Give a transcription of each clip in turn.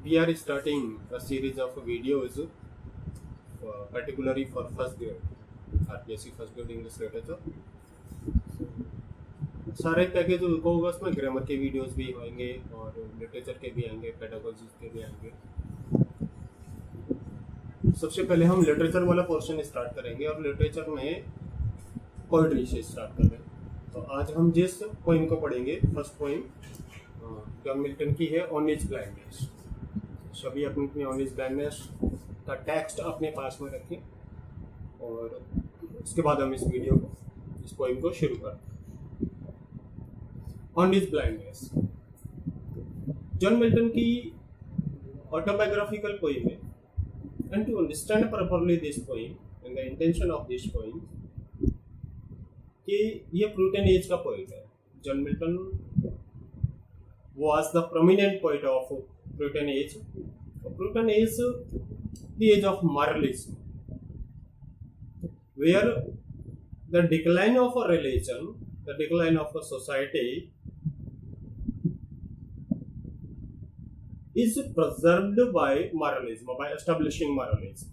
We are starting a series of videos, particularly for first grade, RPSC first grade English literature. सारे package होगा उसमें grammar के videos भी आएंगे और लिटरेचर के भी आएंगे, पेडागोजी के भी आएंगे। सबसे पहले हम लिटरेचर वाला पोर्शन स्टार्ट करेंगे और लिटरेचर में पोइट्री से स्टार्ट कर रहे हैं। तो आज हम जिस पोइम को पढ़ेंगे, फर्स्ट पोइम जॉन मिल्टन की है, ऑन हिज ब्लाइंडनेस। सभी अपनी अपनी ऑन हिज ब्लाइंडनेस का टेक्स्ट अपने पास में रखें और उसके बाद हम इस वीडियो को, इस पोइम को शुरू करते हैं। On his blindness John Milton की ऑटोबायोग्राफिकल पोइम है। And to understand properly this poem and the intention of this poem, कि ये प्यूरिटन एज का पोइट है। John Milton was the prominent poet of Puritan Age. Puritan Age, the age of moralism, where the decline of a religion, the decline of a society is preserved by moralism, by establishing moralism.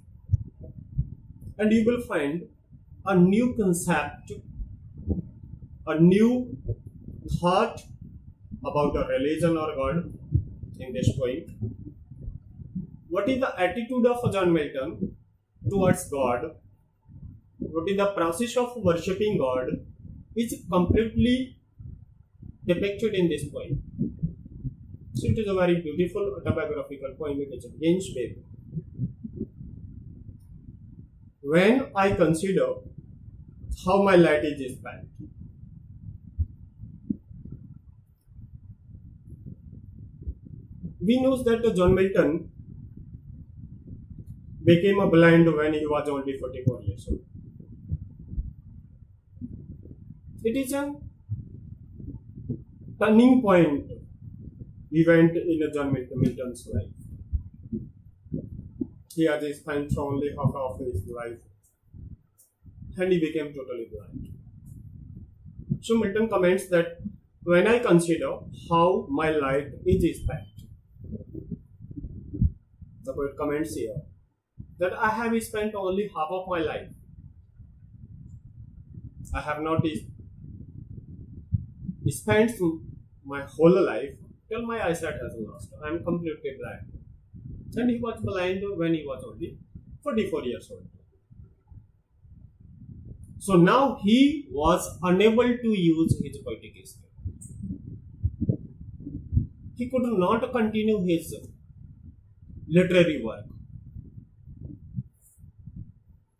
And you will find a new concept, a new thought about a religion or God in this poem. What is the attitude of John Milton towards God? What is the process of worshipping God is completely depicted in this poem. So it is a very beautiful autobiographical poem which begins with, when I consider how my life is spent. We know that John Milton became a blind when he was only 44 years old. It is a turning point event in John Milton's life. He had spent only half of his life and he became totally blind. So Milton comments that when I consider how my life is spent, the poet comments here that I have spent only half of my life. I have not spent my whole life till my eyesight has lost. I am completely blind. And he was blind when he was only 44 years old. So now he was unable to use his poetic skill. He could not continue his literary work.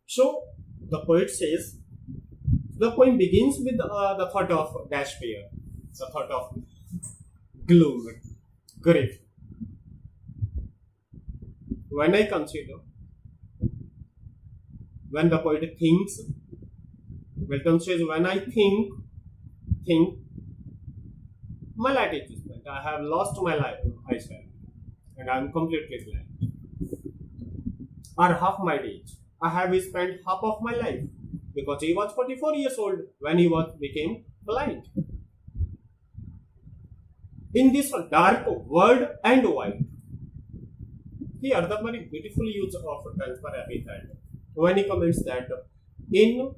So the poet says, the poem begins with the thought of despair, the thought of gloom, grief. When I consider, when the poet thinks, Milton says, when I think, my life is spent. I have lost my life, eyesight, and I am completely blind. Or half my days. I have spent half of my life because he was 44 years old when he became blind. In this dark world and white. Here the very beautiful use of transfer epithet when he comments that in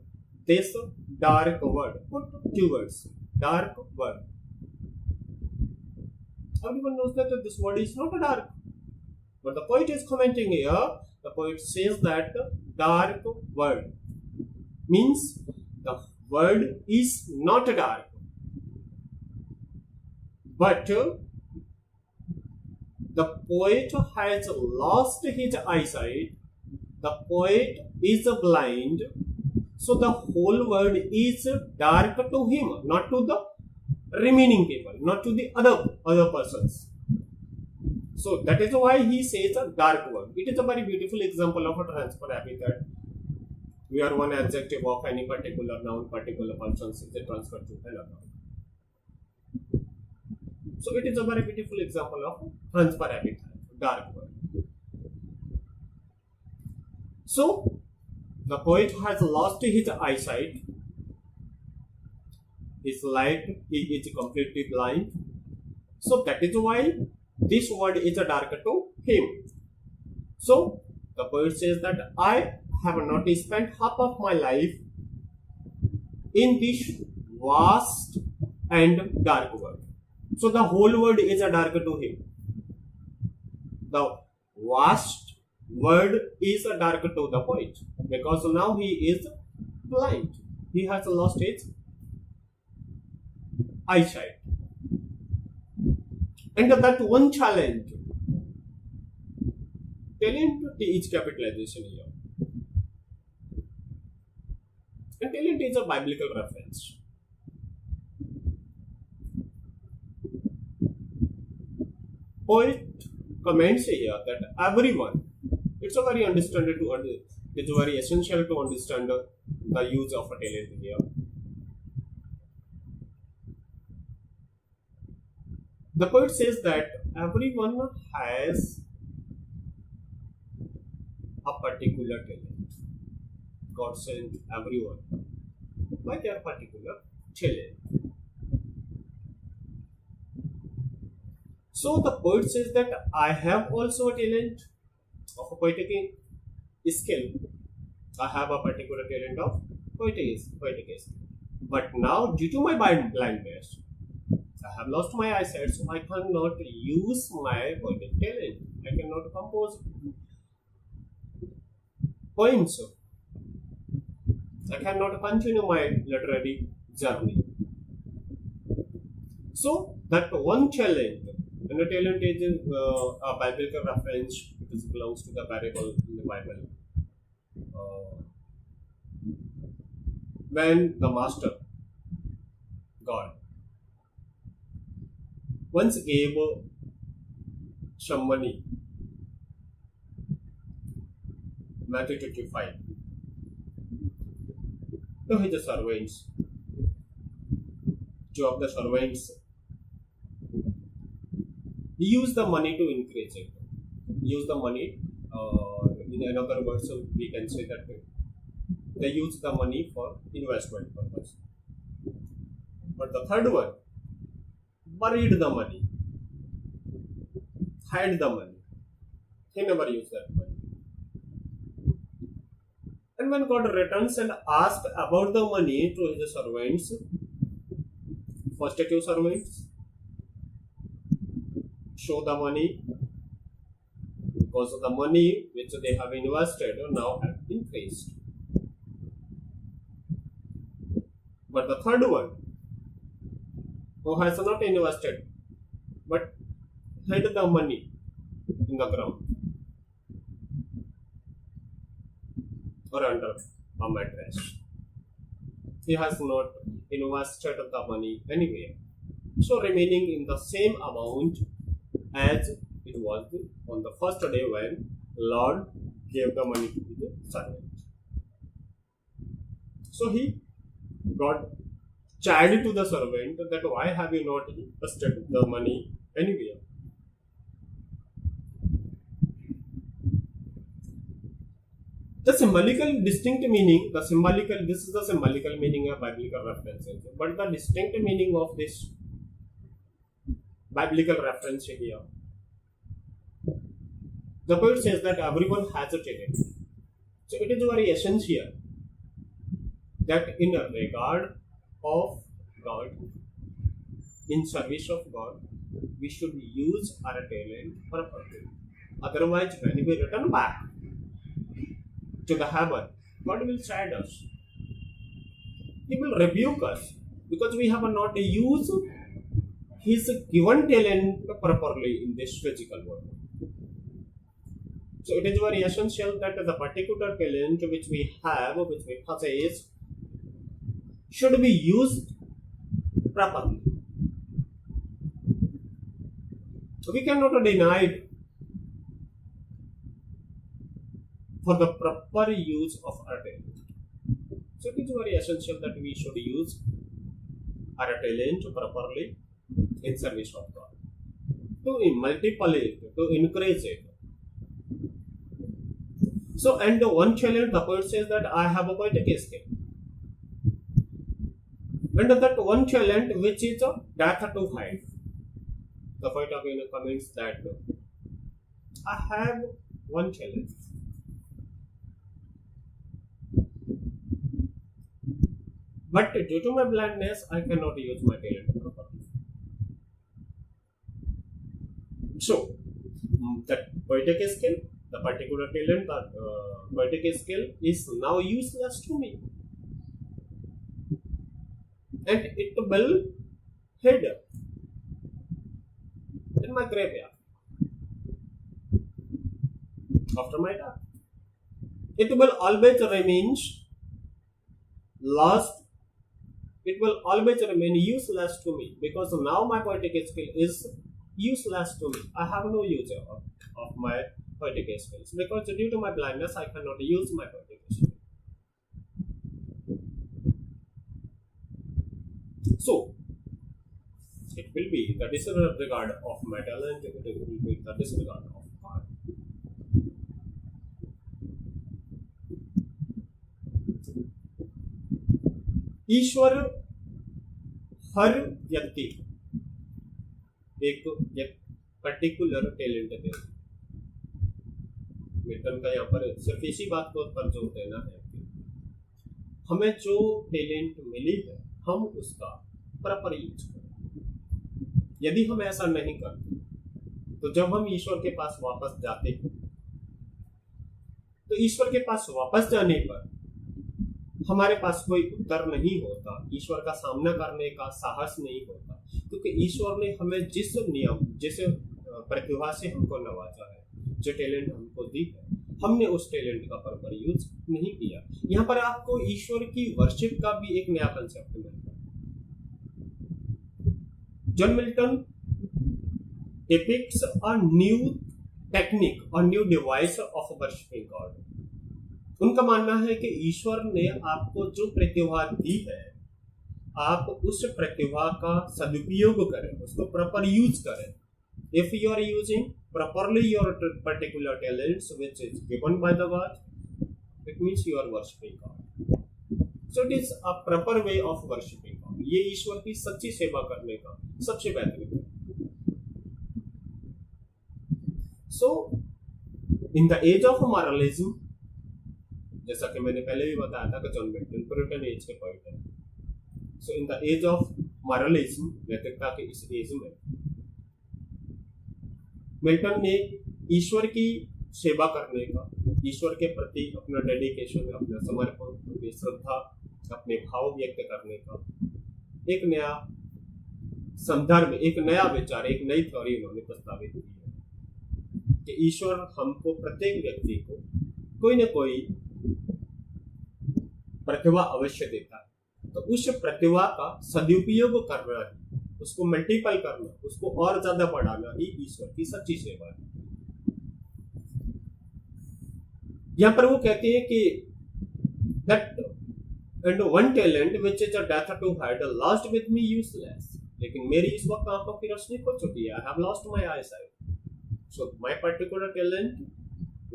this dark world, put two words, dark world. Everyone knows that this world is not dark, but the poet is commenting here. The poet says that dark world means the world is not dark, but the poet has lost his eyesight. The poet is blind, so the whole world is dark to him, not to the remaining people, not to the other persons. So that is why he says a dark world. It is a very beautiful example of a transfer epithet, where one adjective of any particular noun, particular person is transferred to another noun. So it is a very beautiful example of transfer epithet, dark world. So the poet has lost his eyesight. His life, he is completely blind. So that is why this world is dark to him. So the poet says that I have not spent half of my life in this vast and dark world. So the whole world is a dark to him. The vast world is a dark to the poet because now he is blind. He has lost his eyesight. And that one challenge, talent is capitalization here. And talent is a biblical reference. Poet comments here that everyone, it's a very it's very essential to understand the use of a talent here. The poet says that everyone has a particular talent. God sent everyone by their particular talent. So the poet says that I have also a talent of a poetic skill. I have a particular talent of poetic skill. But now, due to my blindness, I have lost my eyesight, so I cannot use my poetic talent. I cannot compose poems. I cannot continue my literary journey. So that one challenge, and the talent is a biblical reference. It belongs to the parable in the Bible. When the master, God, once gave some money, Matthew 25, to his servants. Two of the servants use the money to increase it. Use the money, in other words, so we can say that they use the money for investment purpose. But the third one buried the money, hid the money. He never used that money. And when God returns and asks about the money to his servants, first two servants show the money because the money which they have invested now have increased. But the third one, who has not invested but hid the money in the ground or under a mattress, he has not invested the money anywhere, so remaining in the same amount as it was on the first day when Lord gave the money to the servant. So he got chided to the servant that why have you not invested the money anywhere? The symbolical distinct meaning, this is the symbolical meaning of biblical references, but the distinct meaning of this biblical reference here, the poet says that everyone has a talent. So it is very essential that in regard of God, in service of God, we should use our talent properly. Otherwise, when we return back to the heaven, God will chide us. He will rebuke us because we have not used His given talent properly in this physical world. So it is very essential that the particular talent which we have, which we possess, should be used properly. We cannot deny it for the proper use of our talent. So it is very essential that we should use our talent properly in service of God, to multiply it, to increase it. So, and the one challenge, the poet says that I have a poetic skill. And that one challenge which is a death to hide. The poet again comments that I have one talent, but due to my blindness, I cannot use my talent properly. So, that poetic skill, the particular talent, that poetic skill is now useless to me, and it will hid in my graveyard after my death. It will always remain lost. It will always remain useless to me because now my poetic skill is useless to me. I have no use of my poetic skills because due to my blindness, I cannot use my poetic skill. So, it will be the disregard of my talent, it will be the disregard of God. ईश्वर हर व्यक्ति एक particular talent they. Milton का यहाँ पर सिर्फ इसी बात को पर जोर देना है कि हमें जो टैलेंट मिली है हम उसका प्रॉपर यूज करें। यदि हम ऐसा नहीं करते तो जब हम ईश्वर के पास वापस जाते हैं तो ईश्वर के पास वापस जाने पर हमारे पास कोई उत्तर नहीं होता, ईश्वर का सामना करने का साहस नहीं होता, क्योंकि ईश्वर ने हमें जिस प्रतिभा से हमको नवाजा है, जो टैलेंट हमको दी है, हमने उस टैलेंट का प्रॉपर यूज नहीं किया। यहाँ पर आपको ईश्वर की वर्शिप का भी एक नया कंसेप्ट मिलता है। John Milton depicts a new technique or new device of worshiping God. उनका मानना है कि ईश्वर ने आपको जो प्रतिभा दी है, आप उस प्रतिभा का सदुपयोग करें, उसको प्रॉपर यूज करें। If you are using properly your particular talents which is given by the God, it means you are worshiping God. So it is a proper way of worshiping God. ये ईश्वर की सच्ची सेवा करने का सबसे बेहतरीन है। So in the age of moralism, जैसा कि मैंने पहले भी बताया था कि जॉन मिल्टन प्यूरिटन एज के पॉइंट है। सो इन द एज ऑफ मॉरलिज्म, नैतिकता के इस एज में मिल्टन ने ईश्वर की सेवा करने का, ईश्वर के प्रति अपना डेडिकेशन, अपना समर्पण, अपनी श्रद्धा, अपने भाव व्यक्त करने का एक नया संदर्भ, एक नया विचार, एक नई थ्योरी उन्होंने प्रस्तावित की है कि ईश्वर हमको, प्रत्येक व्यक्ति को कोई न कोई प्रतिभा अवश्य देता है, तो उस प्रतिभा का सदुपयोग करना ही, उसको मल्टीपल करना, उसको और ज्यादा बढ़ाना ही ईश्वर की सच्ची सेवा है। यहां पर वो कहते हैं कि that and one talent which is a death to hide lost with me useless, लेकिन मेरी इस वक्त आंखों की रोशनी खो चुकी है। I have lost my eyesight, so my particular talent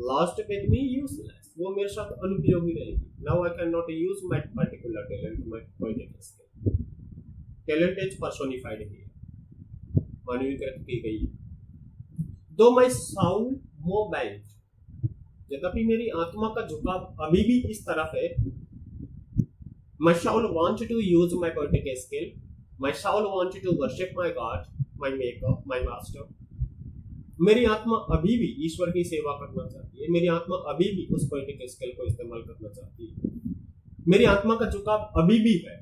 lost with me useless, वो मेरे साथ अनुपयोगी रहेगी। Now I can not use my particular talent, my poetic skill. Talent is personified here, मानवीकृत की गई। दो माय साउल मोर बेंट, यद्यपि मेरी आत्मा का झुकाव अभी भी इस तरफ है। My soul want to use my poetic skill, my soul want to worship my God, my maker, my master. मेरी आत्मा अभी भी ईश्वर की सेवा करना चाहती है, मेरी आत्मा अभी भी उस पोएटिक स्किल को इस्तेमाल करना चाहती है, मेरी आत्मा का झुकाव अभी भी है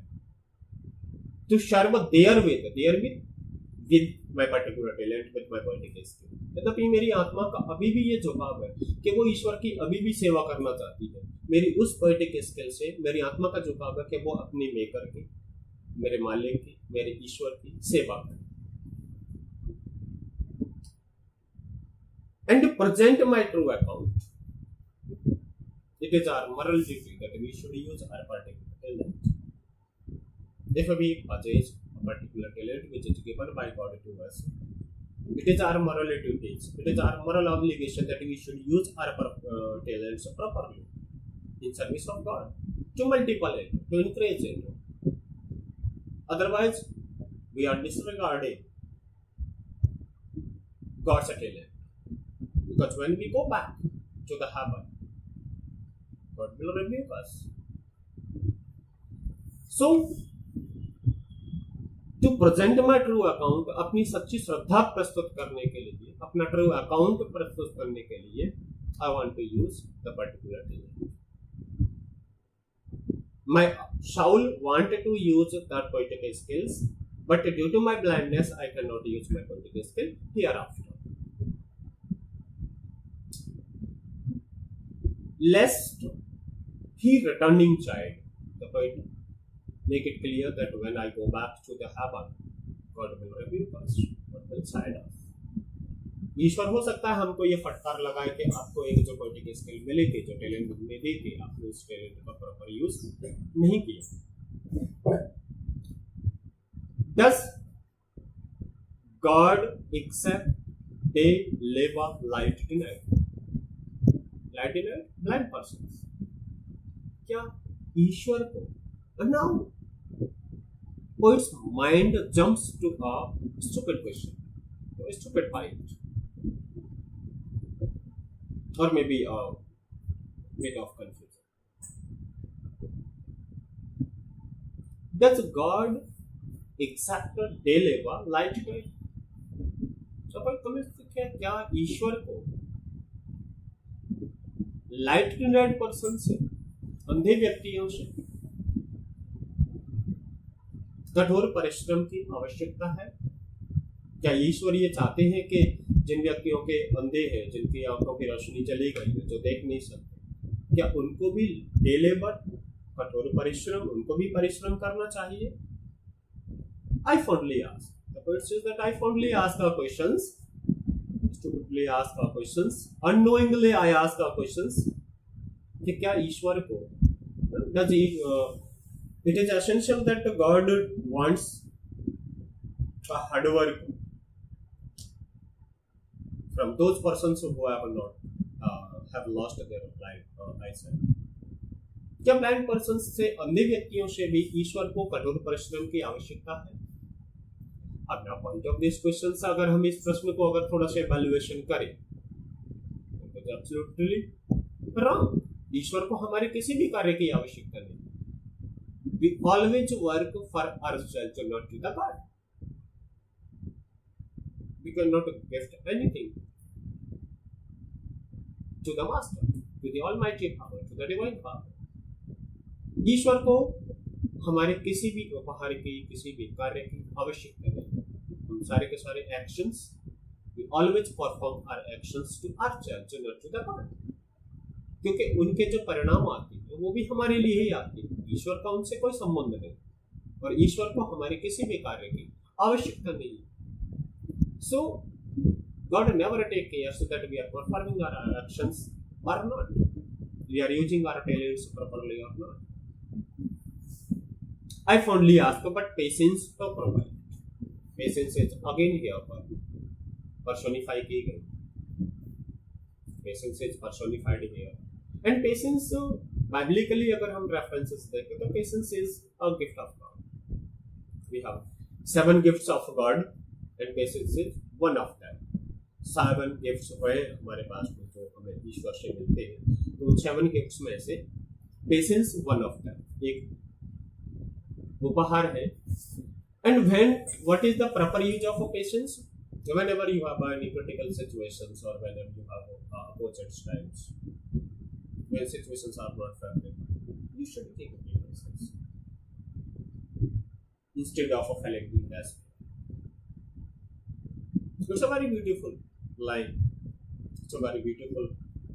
to serve therewith my particular talent, with my poetic skill. यद्यपि मेरी आत्मा का अभी भी ये झुकाव है कि वो ईश्वर की अभी भी सेवा करना चाहती है। मेरी उस पोएटिक स्किल से मेरी आत्मा का झुकाव है कि वो अपनी मेकर की, मेरे मालिक की, मेरे ईश्वर की सेवा करे। And to present my true account, it is our moral duty that we should use our particular talent. If we possess a particular talent which is given by God to us, it is our moral duty, it is our moral obligation that we should use our talents properly in service of God, to multiply it, to encourage it. Otherwise, we are disregarding God's talent. Because when we go back to the heaven, God will rebuke us. So, to present my true account, अपनी सच्ची श्रद्धा प्रस्तुत करने के लिए, अपना true account प्रस्तुत करने के लिए, I want to use the particular thing. My Shaul wanted to use the poetic skills, but due to my blindness, I cannot use my poetic skill hereafter. Lest he returning child, the poet make it clear that when I go back to the heaven, God will rebuke us, God will chide us. ईश्वर हो सकता है हमको ये फटकार लगाए कि आपको एक जो पोएटिक स्किल मिली थी, जो टैलेंट हमने दी थी, आपने उस टैलेंट का प्रॉपर यूज नहीं किया. Does God accept they live a light denied? Light denied blind persons. क्या ईश्वर को? Now, poet's mind jumps to a stupid question, a stupid point, or maybe a bit of confusion. Does God accept a day labor light denied? So, क्या ईश्वर को light denied person से, अंधे व्यक्तियों से कठोर परिश्रम की आवश्यकता है? क्या ईश्वर ये चाहते हैं कि जिन व्यक्तियों के अंधे हैं, जिनकी आंखों की रोशनी चली गई है, जो देख नहीं सकते, क्या उनको भी डे लेबर, कठोर परिश्रम, उनको भी परिश्रम करना चाहिए? I fondly ask. The poet says that I fondly ask our questions, stupidly ask our questions, unknowingly I ask our questions. कि क्या ईश्वर को does it is essential that God wants a hard work from those persons who have not have lost their eyesight. क्या blind person से, अन्य व्यक्तियों से भी ईश्वर को कठोर परिश्रम की आवश्यकता है? अब ना पॉइंट ऑफ दिस क्वेश्चन से अगर हम इस प्रश्न को अगर थोड़ा सा इवैल्यूएशन करें, तो एब्सोल्युटली रॉन्ग. ईश्वर को हमारे किसी भी कार्य की आवश्यकता नहीं. We always work for ourselves, not to the God. We cannot gift anything to the Master, to the Almighty Power, to the Divine Power. ईश्वर को हमारे किसी भी उपहार की, किसी भी कार्य की आवश्यकता नहीं. हम सारे के सारे actions, we always perform our actions to ourselves, not to the God. क्योंकि उनके जो परिणाम आते हैं वो भी हमारे लिए ही आते हैं. ईश्वर का उनसे कोई संबंध नहीं, और ईश्वर को हमारे किसी भी कार्य की आवश्यकता नहीं. So God never take care so that we are performing our actions or not, we are using our talents properly or not. I fondly ask, but patience to provide. Patience is again here personify की गई. Patience is personified here. And patience, biblically अगर हम references देखें तो patience is a gift of God. We have 7 gifts of God and patience is one of them. 7 gifts हुए हमारे पास में जो हमें ईश्वर से मिलते हैं, तो उन 7 gifts में से patience one of them, एक उपहार है. And what is the proper use of patience? Whenever you have any critical situations or whenever you have opposite times, when situations are not favorable, you should take patience instead of failing in that. It's a very beautiful line. It's a very beautiful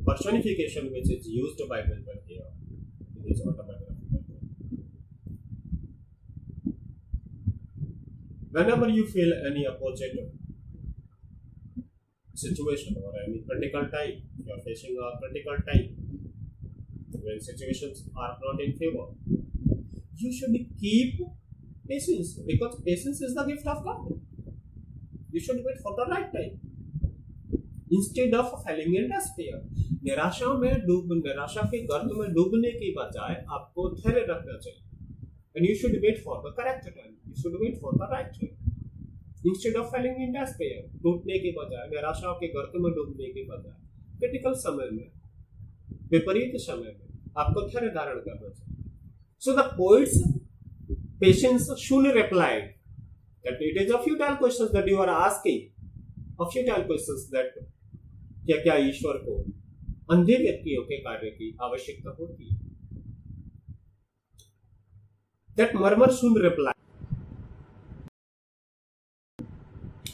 personification which is used by Milton here in his autobiographical. Whenever you feel any opposite situation or any critical time, you are facing a critical time, when situations are not in favor, you should keep patience, because patience is the gift of God. You should wait for the right time instead of falling in despair. निराशा के गर्त में डूबने की बजाय आपको धैर्य रखना चाहिए. And you should wait for the correct time. You should wait for the right time. Instead of falling in despair, टूटने के बजाय, निराशा के गर्त में डूबने के बजाय, क्रिटिकल समय में, विपरीत समय में आपको धैर्य धारण करना चाहिए. So the poets patience soon replied that it is a futile questions that you are asking, a futile questions that क्या ईश्वर को अंधे व्यक्तियों के कार्य की आवश्यकता होती है. That murmur soon replied,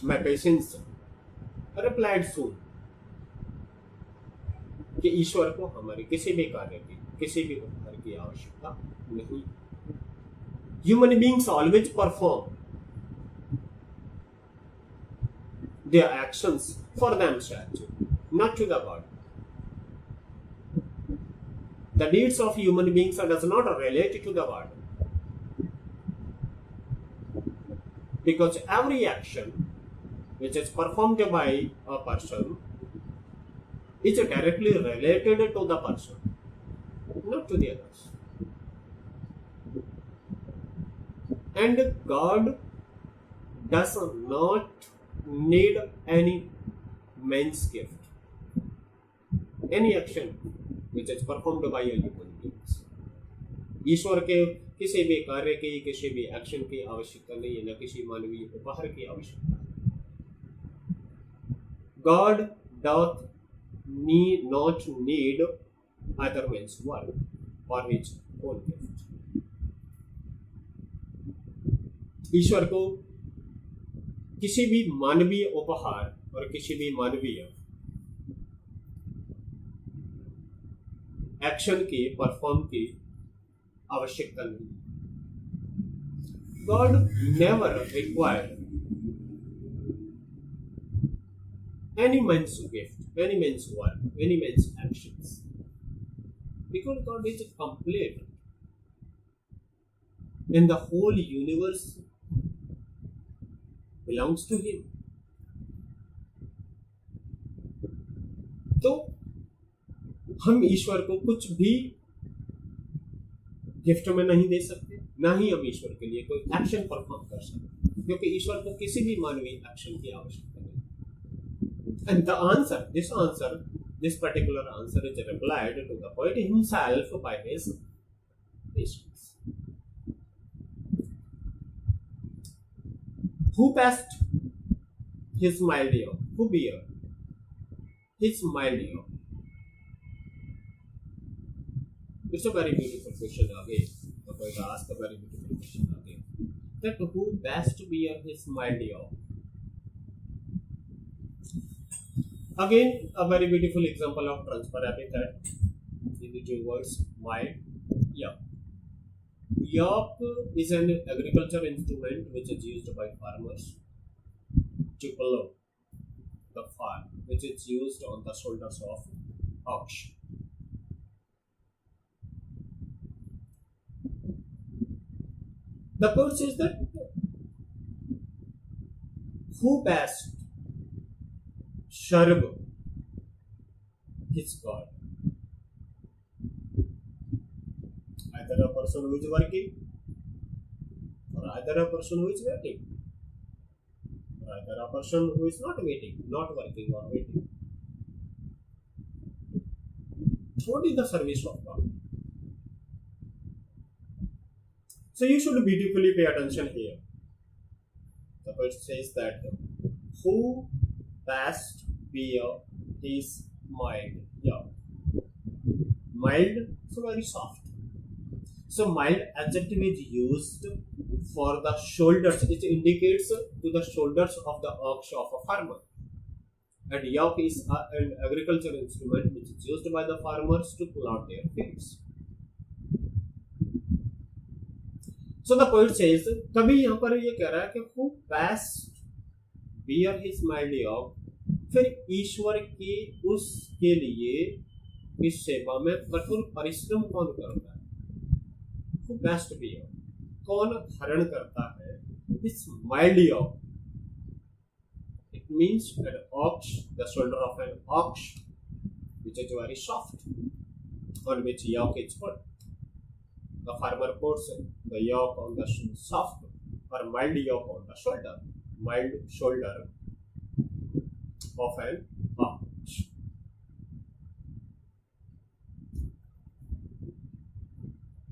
my patience replied soon, कि ईश्वर को हमारे किसी भी कार्य की, किसी भी उपकार की आवश्यकता नहीं. Human beings always perform their actions for themselves, not to the God. The deeds of human beings does not relate to the God, because every action which is performed by a person is directly related to the person, not to the others. And God does not need any man's gift, any action which is performed by a human beings. ईश्वर के किसी भी कार्य की, किसी भी action की आवश्यकता नहीं है, न किसी मानवीय उपहार की आवश्यकता है. God doth not need other man's work or his own gift. ईश्वर को किसी भी मानवीय उपहार और किसी भी मानवीय एक्शन की, परफॉर्म की आवश्यकता नहीं. God never required any man's gift, any man's work, any man's actions, because God is complete, and the whole universe belongs to Him. तो हम ईश्वर को कुछ भी गिफ्ट में नहीं दे सकते, ना ही हम ईश्वर के लिए कोई एक्शन परफॉर्म कर सकते, क्योंकि ईश्वर को किसी भी मानवीय एक्शन की आवश्यकता नहीं. And the answer, this particular answer is replied to the poet himself by his patience. Who passed his mild yoke? Who bear his mild yoke? It's a very beautiful question again. The poet asked a very beautiful question again. That who best bear his mild yoke? Again, a very beautiful example of transfer epithet in the two words, mild yoke. Yoke is an agriculture instrument which is used by farmers to plow the farm, which is used on the shoulders of ox. The poet says that who best serve his God? Either a person who is working, or either a person who is waiting, or either a person who is not waiting, not working or waiting. What is the service of God? So you should beautifully pay attention here. The poet says that who best bear his mild yoke. Mild, so very soft. So mild adjective is used for the shoulders. It indicates to the shoulders of the ox of a farmer. And yoke is an agricultural instrument which is used by the farmers to plow their fields. So the poet says, तभी यहाँ पर ये कह रहा है कि who best bear his mild yoke, फिर ईश्वर की उसके लिए इस सेवा में कठोर परिश्रम कौन करता है? Who best bear, कौन धारण करता है this mild yoke? It means an ox, the shoulder of an ox, which is very soft, on which yoke is put. The farmer puts the yoke on the soft or mild yoke on the shoulder, mild shoulder of an ox.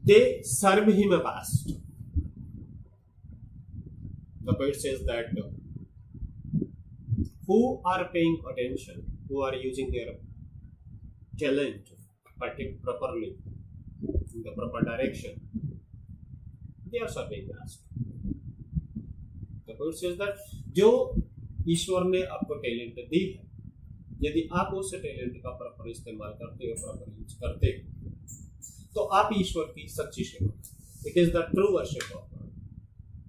they serve him best. The poet says that who are paying attention, who are using their talent properly in the proper direction, they are serving best. The poet says that जो ईश्वर ने आपको talent दी है, यदि आप उस talent का proper इस्तेमाल करते हो, प्रॉपर यूज करते हो, तो आप ईश्वर की सच्ची सेवा, it is the true worship of God,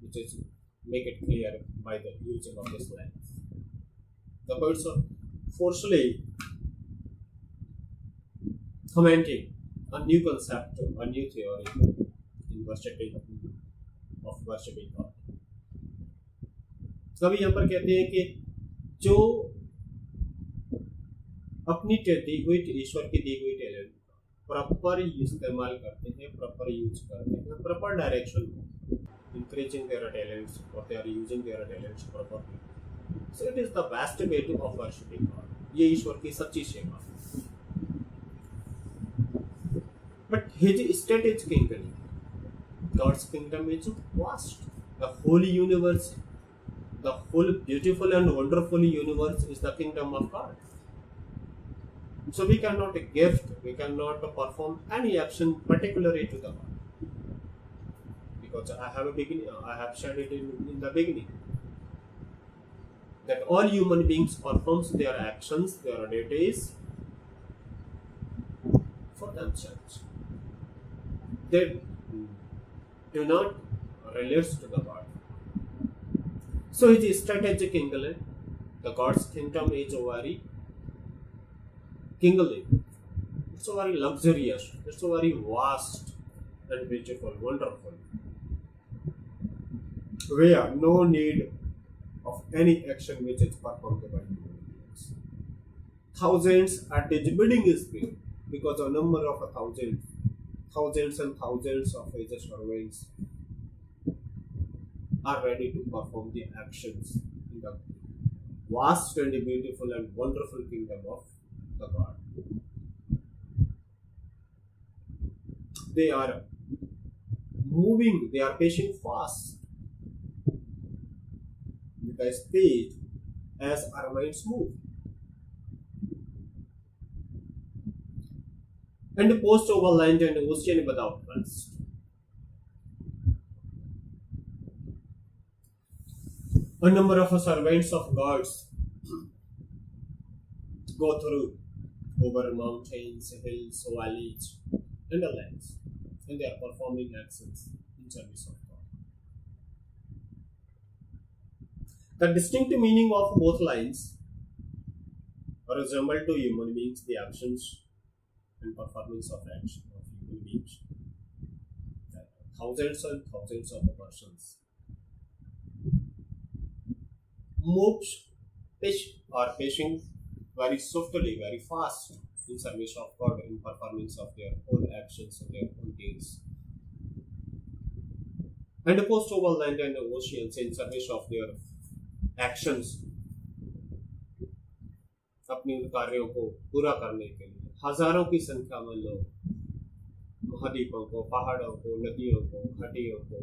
which is make it clear by the using of this lines. The poets are forcefully commenting a new concept, a new theory in worshiping God. कभी यहाँ पर कहते हैं कि जो अपनी दी हुई ईश्वर की दी हुई टैलेंट प्रॉपर इस्तेमाल करते हैं, प्रॉपर यूज करते हैं, प्रॉपर डायरेक्शन में, इंक्रीजिंग देयर टैलेंट्स और they are using their talents properly. So it is the best way to of worshipping God. ये ईश्वर की सच्ची सेवा. But his state is kingdom. God's kingdom is vast. The whole universe, the whole beautiful and wonderful universe is the kingdom of God. So we cannot gift, we cannot perform any action particularly to the God. Because I have said it in the beginning, that all human beings performs their actions, their duties for themselves. They do not relate to the God. So it is strategic kingdom. The God's kingdom is very kingly. It's very luxurious. It's very vast and beautiful, wonderful. Where no need of any action which is performed by human beings. Thousands at its bidding speed, because a number of thousands and thousands of his servants are ready to perform the actions in the vast and beautiful and wonderful kingdom of the God. They are moving, they are pacing fast with the speed as our minds move. And post over land and ocean without rest. A number of servants of gods go through over mountains, hills, valleys, and the lands, and they are performing actions in service of God. The distinct meaning of both lines resemble to human beings the actions and performance of action of human beings. Thousands and thousands of persons moves pacing very swiftly, very fast in service of God, in performance of their own actions and their own deeds. And post over land and oceans in service of their actions, अपने उन कार्यों को पूरा करने के लिए हजारों की संख्या में लोग महाद्वीपों को, पहाड़ों को, नदियों को, घाटियों को,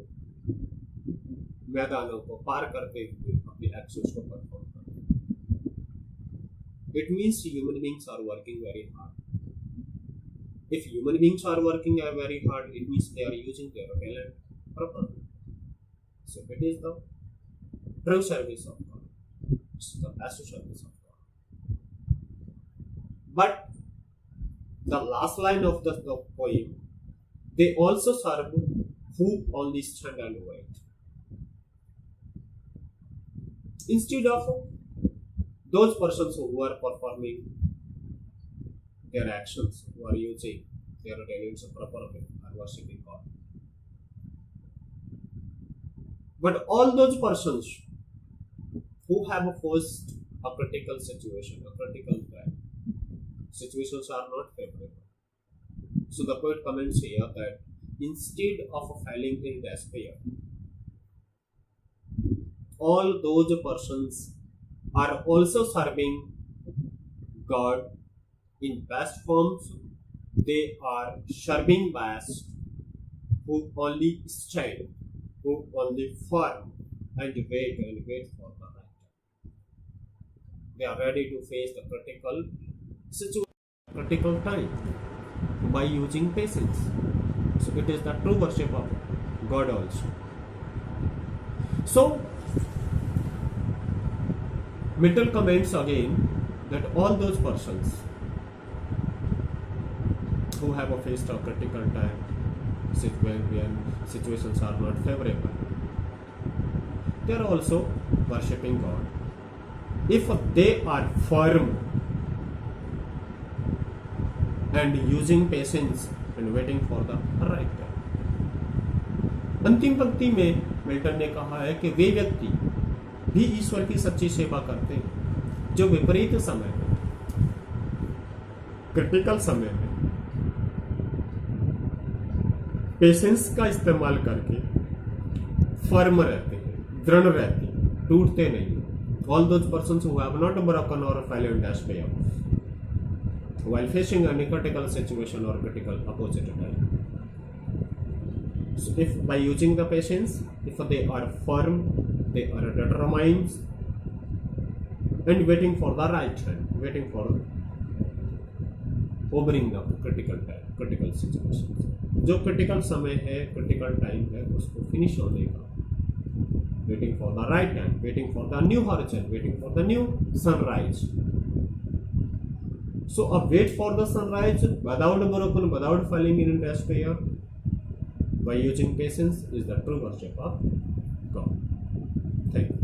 मैदानों को पार करते हुए अपने एक्शंस को परफॉर्म करते हैं. It means human beings are working very hard. If human beings are working very hard, it means they are using their talent properly. So it is the true service of God. It's the best service of God. But the last line of the poem, they also serve who only stand and wait. Instead of those persons who are performing their actions, who are using their talents properly, are worshipping God. But all those persons who have faced a critical situation, a critical time, situations are not favorable. So the poet comments here that instead of falling in despair, all those persons are also serving God in best forms. They are serving best who only stand, who only firm and wait for the right time. They are ready to face the critical situation, critical time by using patience. So it is the true worship of God also. So Milton comments again that all those persons who have faced a critical time when situations are not favorable, they are also worshipping God if they are firm and using patience and waiting for the right time. अंतिम पंक्ति में Milton ने कहा है कि वे व्यक्ति भी ईश्वर की सच्ची सेवा करते हैं जो विपरीत समय में, क्रिटिकल समय में पेशेंस का इस्तेमाल करके फर्म रहते हैं, दृढ़ रहते हैं, टूटते नहीं. All those persons who have not broken or fell in despair while facing any critical situation or critical opposite time. So if by using the patience, if they are firm, they are determined and waiting for the right time, waiting for overing the critical situations. जो critical समय है, critical time है, उसको finish होने का, waiting for the right time, waiting for the new horizon, waiting for the new sunrise. So a wait for the sunrise without broken, without falling in despair, by using patience is the true worship of God. Thank you.